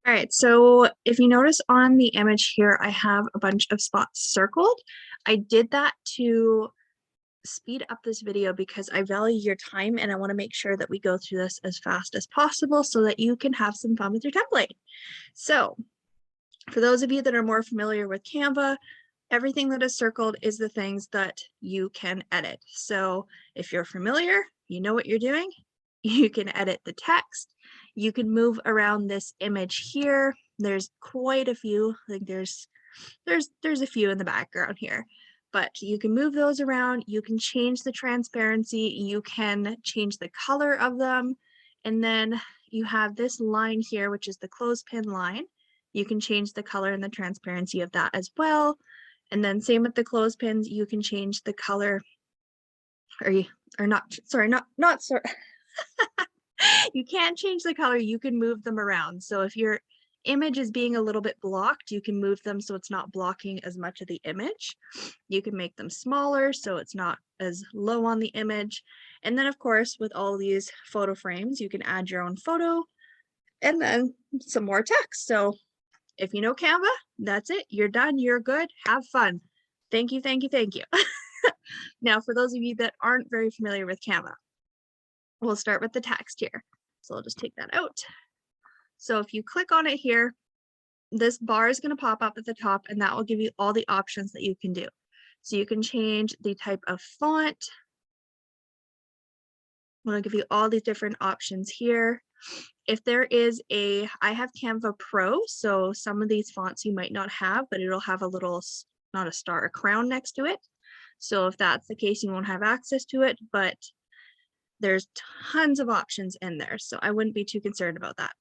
All right, so if you notice on the image here, I have a bunch of spots circled. I did that to speed up this video because I value your time and I want to make sure that we go through this as fast as possible so that you can have some fun with your template. So for those of you that are more familiar with Canva, everything that is circled is the things that you can edit. So if you're familiar, you know what you're doing. You can edit the text. You can move around this image here. There's quite a few, like there's a few in the background here, but you can move those around. You can change the transparency. You can change the color of them. And then you have this line here, which is the clothespin line. You can change the color and the transparency of that as well. And then same with the clothespins, you can change the color or not, sorry, not sorry. You can change the color, you can move them around. So if your image is being a little bit blocked, you can move them so it's not blocking as much of the image. You can make them smaller so it's not as low on the image. And then of course, with all these photo frames, you can add your own photo and then some more text. So if you know Canva, that's it. You're done. You're good. Have fun. Thank you, thank you, thank you. Now, for those of you that aren't very familiar with Canva, we'll start with the text here. So I'll just take that out. So if you click on it here, this bar is going to pop up at the top and that will give you all the options that you can do. So you can change the type of font. I'm going to give you all these different options here. If there is I have Canva Pro, so some of these fonts you might not have, but it'll have a little, not a star, a crown next to it. So if that's the case, you won't have access to it, but there's tons of options in there. So I wouldn't be too concerned about that.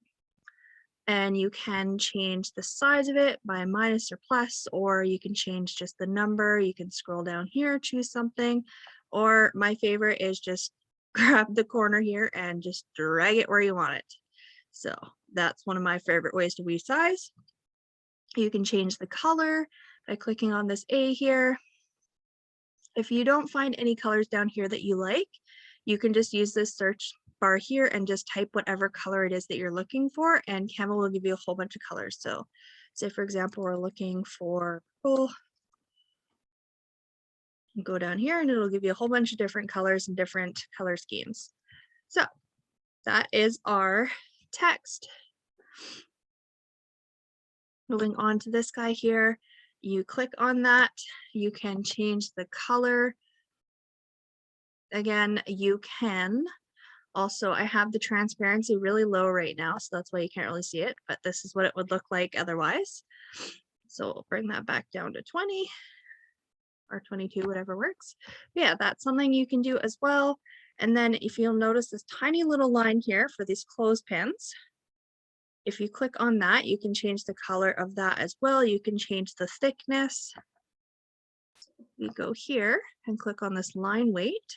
And you can change the size of it by minus or plus, or you can change just the number. You can scroll down here, choose something, or my favorite is just grab the corner here and just drag it where you want it. So that's one of my favorite ways to resize. You can change the color by clicking on this A here. If you don't find any colors down here that you like, you can just use this search bar here and just type whatever color it is that you're looking for, and Canva will give you a whole bunch of colors. So say for example, we're looking for purple. Go down here and it'll give you a whole bunch of different colors and different color schemes. So that is our text. Moving on to this guy here, you click on that, you can change the color. Again, you can also, I have the transparency really low right now, so that's why you can't really see it, but this is what it would look like otherwise. So we'll bring that back down to 20 or 22, whatever works. But yeah, that's something you can do as well. And then if you'll notice this tiny little line here for these clothespins, if you click on that, you can change the color of that as well. You can change the thickness. You go here and click on this line weight.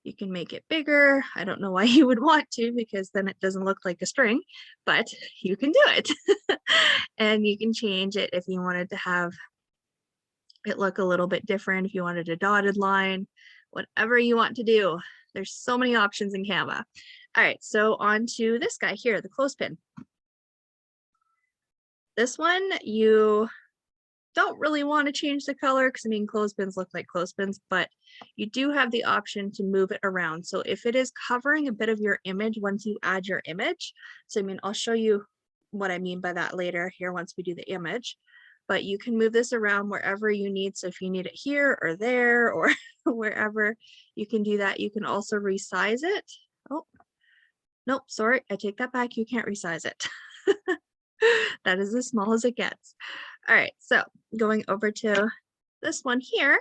You can make it bigger. I don't know why you would want to, because then it doesn't look like a string, but you can do it. And you can change it if you wanted to have it look a little bit different, if you wanted a dotted line, whatever you want to do. There's so many options in Canva. All right, so on to this guy here, the clothespin. This one, you don't really want to change the color because I mean, clothespins look like clothespins, but you do have the option to move it around. So if it is covering a bit of your image once you add your image, so I mean, I'll show you what I mean by that later here once we do the image, but you can move this around wherever you need. So if you need it here or there or wherever, you can do that. You can also resize it. Oh, nope, sorry, I take that back. You can't resize it. That is as small as it gets. All right, so going over to this one here,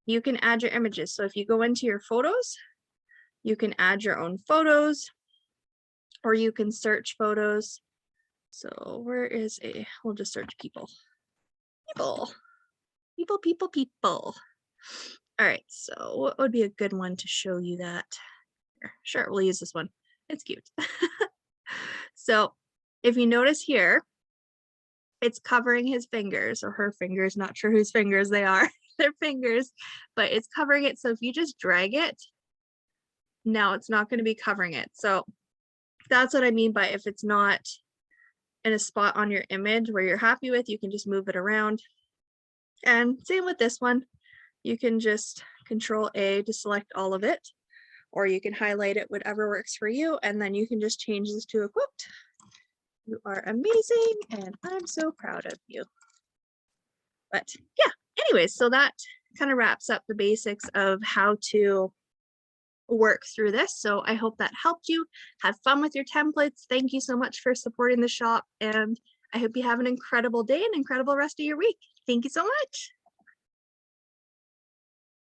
you can add your images. So if you go into your photos, you can add your own photos, or you can search photos. So where is we'll just search people. People. All right, so what would be a good one to show you that? Sure, we'll use this one. It's cute. So if you notice here, it's covering his fingers or her fingers, not sure whose fingers they are, their fingers, but it's covering it. So if you just drag it, now it's not going to be covering it. So that's what I mean by if it's not in a spot on your image where you're happy with, you can just move it around. And same with this one. You can just Control A to select all of it, or you can highlight it, whatever works for you, and then you can just change this to a quote. You are amazing, and I'm so proud of you. But yeah, anyways, so that kind of wraps up the basics of how to work through this. So I hope that helped you. Have fun with your templates. Thank you so much for supporting the shop, and I hope you have an incredible day and incredible rest of your week. Thank you so much.